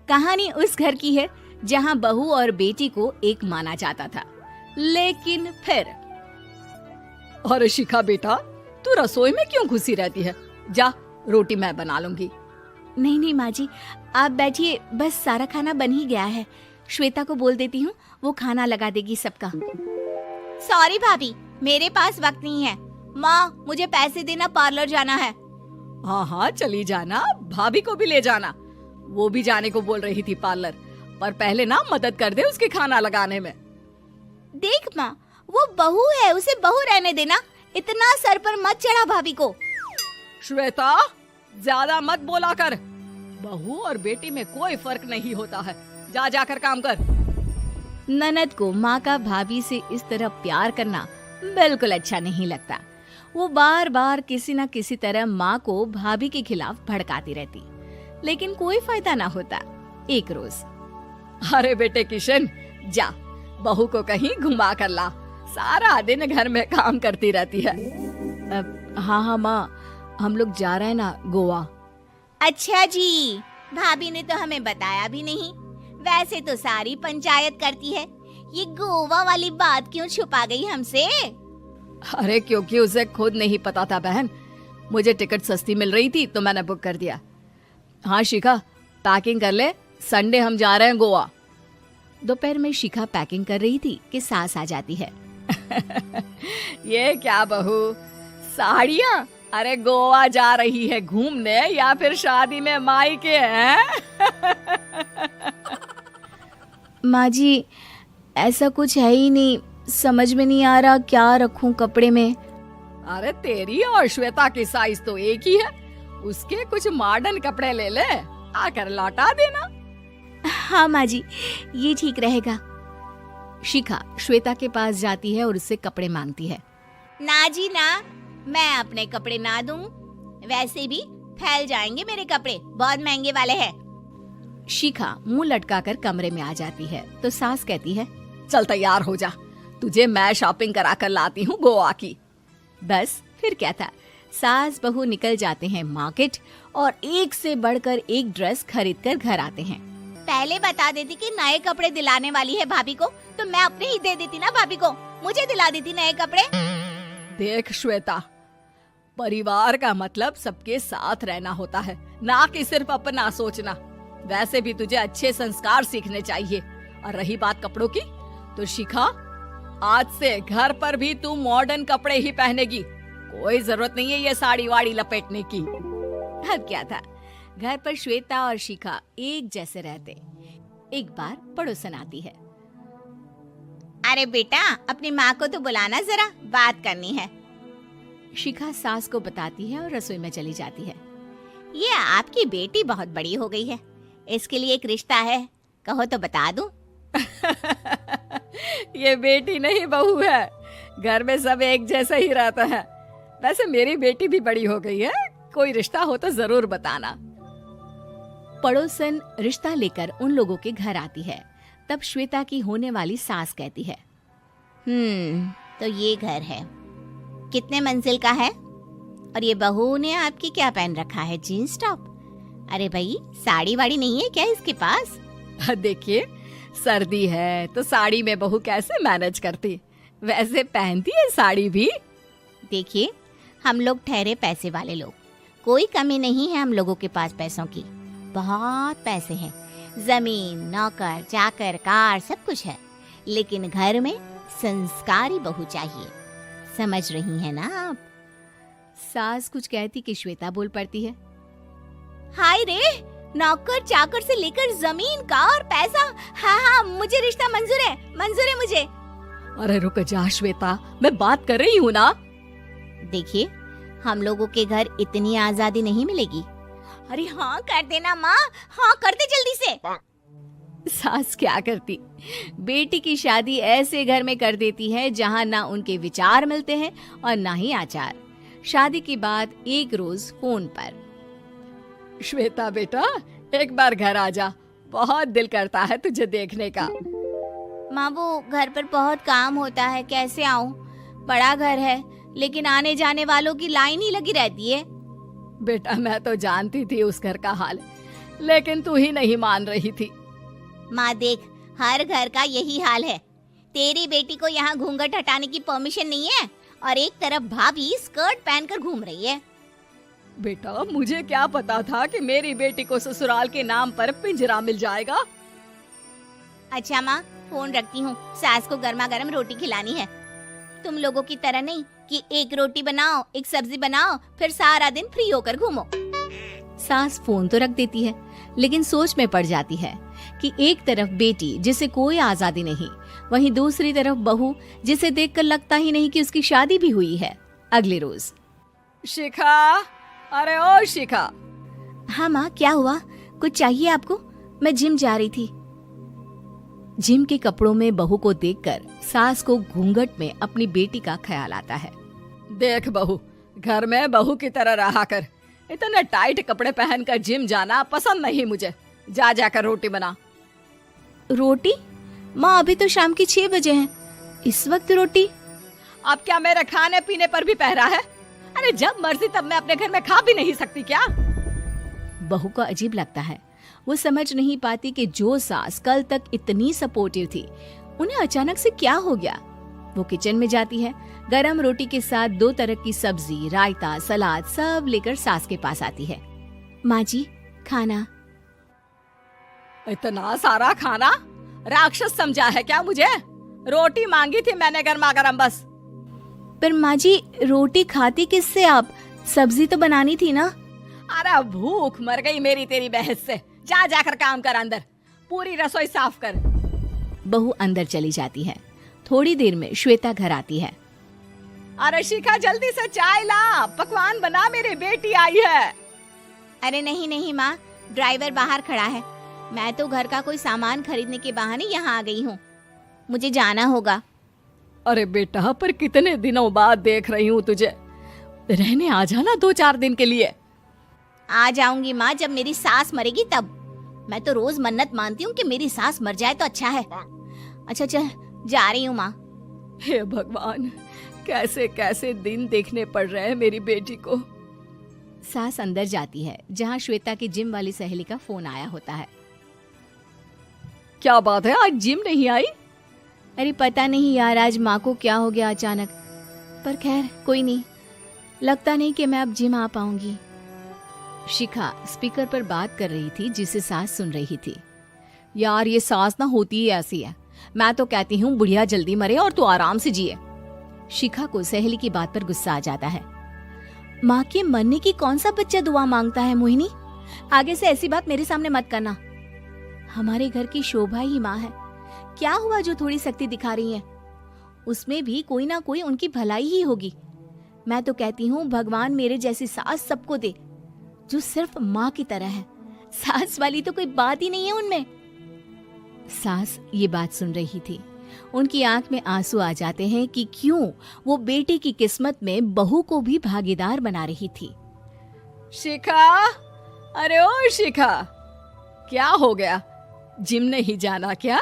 कहानी उस घर की है जहाँ बहू और बेटी को एक माना जाता था, लेकिन फिर अरे शिखा बेटा, तू रसोई में क्यों घुसी रहती है? जा, रोटी मैं बना लूंगी। नहीं नहीं माँ जी, आप बैठिए, बस सारा खाना बन ही गया है। श्वेता को बोल देती हूँ, वो खाना लगा देगी सबका। सॉरी भाभी, मेरे पास वक्त नहीं है। माँ, मुझे पैसे देना, पार्लर जाना है। हाँ हाँ चली जाना, भाभी को भी ले जाना। वो भी जाने को बोल रही थी पार्लर, पर पहले ना मदद कर दे उसके खाना लगाने में। देख माँ, वो बहू है, उसे बहू रहने देना, इतना सर पर मत चढ़ा भाभी को। श्वेता, ज्यादा मत बोला कर। बहू और बेटी में कोई फर्क नहीं होता है। जा जाकर काम कर। ननद को माँ का भाभी से इस तरह प्यार करना बिल्कुल अच्छा नहीं लगता। वो बार बार किसी न किसी तरह माँ को भाभी के खिलाफ भड़काती रहती, लेकिन कोई फायदा ना होता। एक रोज, अरे बेटे किशन, जा बहू को कहीं घुमा कर ला, सारा दिन घर में काम करती रहती है। हाँ हाँ माँ, हम लोग जा रहे हैं ना गोवा। अच्छा जी, भाभी ने तो हमें बताया भी नहीं। वैसे तो सारी पंचायत करती है, ये गोवा वाली बात क्यों छुपा गई हमसे? अरे क्योंकि उसे खुद नहीं पता था बहन। मुझे टिकट सस्ती मिल रही थी तो मैंने बुक कर दिया। हाँ शिखा, पैकिंग कर ले, संडे हम जा रहे हैं गोवा। दोपहर में शिखा पैकिंग कर रही थी कि सास आ जाती है। ये क्या बहू, साड़ियाँ? अरे गोवा जा रही है घूमने या फिर शादी में मायके हैं? माँ जी, ऐसा कुछ है ही नहीं, समझ में नहीं आ रहा क्या रखूं कपड़े में। अरे तेरी और श्वेता की साइज तो एक ही है, उसके कुछ मॉडर्न कपड़े ले ले, आकर लौटा देना। हाँ माँ जी, ये ठीक रहेगा। शिखा श्वेता के पास जाती है और उससे कपड़े मांगती है। ना जी ना, मैं अपने कपड़े ना दूं, वैसे भी फैल जाएंगे मेरे कपड़े, बहुत महंगे वाले हैं। शिखा मुंह लटकाकर कमरे में आ जाती है तो सास कहती है, चल तैयार हो जा, तुझे मैं शॉपिंग करा कर लाती हूँ गोवा की। बस फिर क्या था, सास बहू निकल जाते हैं मार्केट और एक से बढ़कर एक ड्रेस खरीद कर घर आते हैं। पहले बता देती कि नए कपड़े दिलाने वाली है भाभी को, तो मैं अपने ही दे देती ना भाभी को, मुझे दिला देती नए कपड़े। देख श्वेता, परिवार का मतलब सबके साथ रहना होता है, ना कि सिर्फ अपना सोचना। वैसे भी तुझे अच्छे संस्कार सीखने चाहिए। और रही बात कपड़ों की, तो शिखा, आज से घर पर भी तू मॉडर्न कपड़े ही पहनेगी। कोई जरूरत नहीं है ये साड़ी वाड़ी लपेटने की। अब क्या था, घर पर श्वेता और शिखा एक जैसे रहते। एक बार पड़ोसन आती है। अरे बेटा, अपनी माँ को तो बुलाना, जरा बात करनी है। शिखा सास को बताती है और रसोई में चली जाती है। ये आपकी बेटी बहुत बड़ी हो गई है, इसके लिए एक रिश्ता है, कहो तो बता दूं। ये बेटी नहीं बहू है, घर में सब एक जैसा ही रहता है। वैसे मेरी बेटी भी बड़ी हो गई है, कोई रिश्ता हो तो जरूर बताना। पड़ोसन रिश्ता लेकर उन लोगों के घर आती है। तब श्वेता की होने वाली सास कहती है, तो ये घर है, कितने मंजिल का है? और ये बहू ने आपकी क्या पहन रखा है, जीन्स टॉप? अरे भाई, साड़ी वाड़ी नहीं है क्या इसके पास? देखिए, सर्दी है तो साड़ी में बहू कैसे मैनेज करती, वैसे पहनती है साड़ी भी। देखिए, हम लोग ठहरे पैसे वाले लोग, कोई कमी नहीं है हम लोगों के पास पैसों की, बहुत पैसे हैं, जमीन, नौकर चाकर, कार, सब कुछ है, लेकिन घर में संस्कारी बहू चाहिए। समझ रही हैं ना आप? सास कुछ कहती कि श्वेता बोल पड़ती है, हाय रे, नौकर चाकर से लेकर जमीन, कार, पैसा, हाँ हाँ, मुझे रिश्ता मंजूर है, मंजूर है मुझे। अरे रुक जा श्वेता, मैं बात कर रही हूँ ना। देखिए, हम लोगों के घर इतनी आजादी नहीं मिलेगी। अरे हाँ कर देना माँ, हाँ कर दे जल्दी से। सास क्या करती, बेटी की शादी ऐसे घर में कर देती है जहाँ ना उनके विचार मिलते हैं और ना ही आचार। शादी के बाद एक रोज फोन पर, श्वेता बेटा, एक बार घर आ जा, बहुत दिल करता है तुझे देखने का। माँ, वो घर पर बहुत काम होता है, कैसे आऊँ? बड़ा घर है, लेकिन आने जाने वालों की लाइन ही लगी रहती है। बेटा, मैं तो जानती थी उस घर का हाल, लेकिन तू ही नहीं मान रही थी। माँ देख, हर घर का यही हाल है। तेरी बेटी को यहाँ घूंघट हटाने की परमिशन नहीं है और एक तरफ भाभी स्कर्ट पहनकर घूम रही है। बेटा, मुझे क्या पता था कि मेरी बेटी को ससुराल के नाम पर पिंजरा मिल जाएगा। अच्छा माँ, फोन रखती हूँ, सास को गर्मा गर्म रोटी खिलानी है। तुम लोगों की तरह नहीं कि एक रोटी बनाओ, एक सब्जी बनाओ, फिर सारा दिन फ्री होकर घूमो। सास फोन तो रख देती है, लेकिन सोच में पड़ जाती है कि एक तरफ बेटी जिसे कोई आजादी नहीं, वहीं दूसरी तरफ बहू जिसे देखकर लगता ही नहीं कि उसकी शादी भी हुई है। अगले रोज। शिखा, अरे ओ शिखा। हाँ माँ, क्या हुआ? कुछ चाहिए आपको? मैं जिम जा रही थी। जिम के कपड़ों में बहू को देखकर सास को घूंघट में अपनी बेटी का ख्याल आता है। देख बहू, घर में बहू की तरह रहा कर। इतने टाइट कपड़े पहनकर जिम जाना पसंद नहीं मुझे। जा जाकर रोटी बना। रोटी? माँ, अभी तो शाम की 6 बजे हैं, इस वक्त रोटी? अब क्या मेरे खाने पीने पर भी पहरा है? अरे जब मर्जी तब मैं अपने घर में खा भी नहीं सकती क्या? बहू को अजीब लगता है। वो समझ नहीं पाती कि जो सास कल तक इतनी सपोर्टिव थी, उन्हें अचानक से क्या हो गया। वो किचन में जाती है, गरम रोटी के साथ 2 तरह की सब्जी, रायता, सलाद सब लेकर सास के पास आती है। माँ जी, खाना। इतना सारा खाना? राक्षस समझा है क्या मुझे? रोटी मांगी थी मैंने गर्मा गर्म बस। पर माँ जी, रोटी खाती किससे आप? सब्जी तो बनानी थी ना। अरे भूख मर गई मेरी तेरी बहस से। जा जाकर काम कर, अंदर पूरी रसोई साफ कर। बहू अंदर चली जाती है। थोड़ी देर में श्वेता घर आती है। अरे शिखा, जल्दी से चाय ला, पकवान बना, मेरी बेटी आई है। अरे नहीं नहीं माँ, ड्राइवर बाहर खड़ा है। मैं तो घर का कोई सामान खरीदने के बहाने यहाँ आ गई हूँ, मुझे जाना होगा। अरे बेटा, पर कितने दिनों बाद देख रही हूँ तुझे। रहने आ जाना 2-4 दिन के लिए। आ जाऊंगी माँ, जब मेरी सास मरेगी तब। मैं तो रोज मन्नत मानती हूँ कि मेरी सास मर जाए तो अच्छा है। अच्छा चल, जा रही हूँ माँ। हे भगवान, कैसे कैसे दिन देखने पड़ रहे हैं मेरी बेटी को। सास अंदर जाती है, जहाँ श्वेता की जिम वाली सहेली का फोन आया होता है। क्या बात है, आज जिम नहीं आई? अरे पता नहीं यार, आज माँ को क्या हो गया अचानक। पर खैर कोई नहीं, लगता नहीं कि मैं अब जिम आ पाऊंगी। शिखा स्पीकर पर बात कर रही थी, जिसे सास सुन रही थी। यार, ये सास ना होती ही ऐसी है। मैं तो कहती हूँ बुढ़िया जल्दी मरे और तू आराम से जिए। शिखा को सहेली की बात पर गुस्सा आ जाता है। माँ के मरने की कौन सा बच्चा दुआ मांगता है मोहिनी? आगे से ऐसी बात मेरे सामने मत करना। हमारे घर की शोभा ही माँ है। क्या हुआ जो थोड़ी शक्ति दिखा रही है? उसमें भी कोई ना कोई उनकी भलाई ही होगी। मैं तो कहती हूँ भगवान मेरे जैसी सास सबको दे, जो सिर्फ माँ की तरह है। सास वाली तो कोई बात ही नहीं है उनमें। सास ये बात सुन रही थी। उनकी आंख में आंसू आ जाते हैं कि क्यों वो बेटे की किस्मत में बहू को भी भागीदार बना रही थी। शिखा, अरे ओ शिखा, क्या हो गया? जिम नहीं जाना क्या?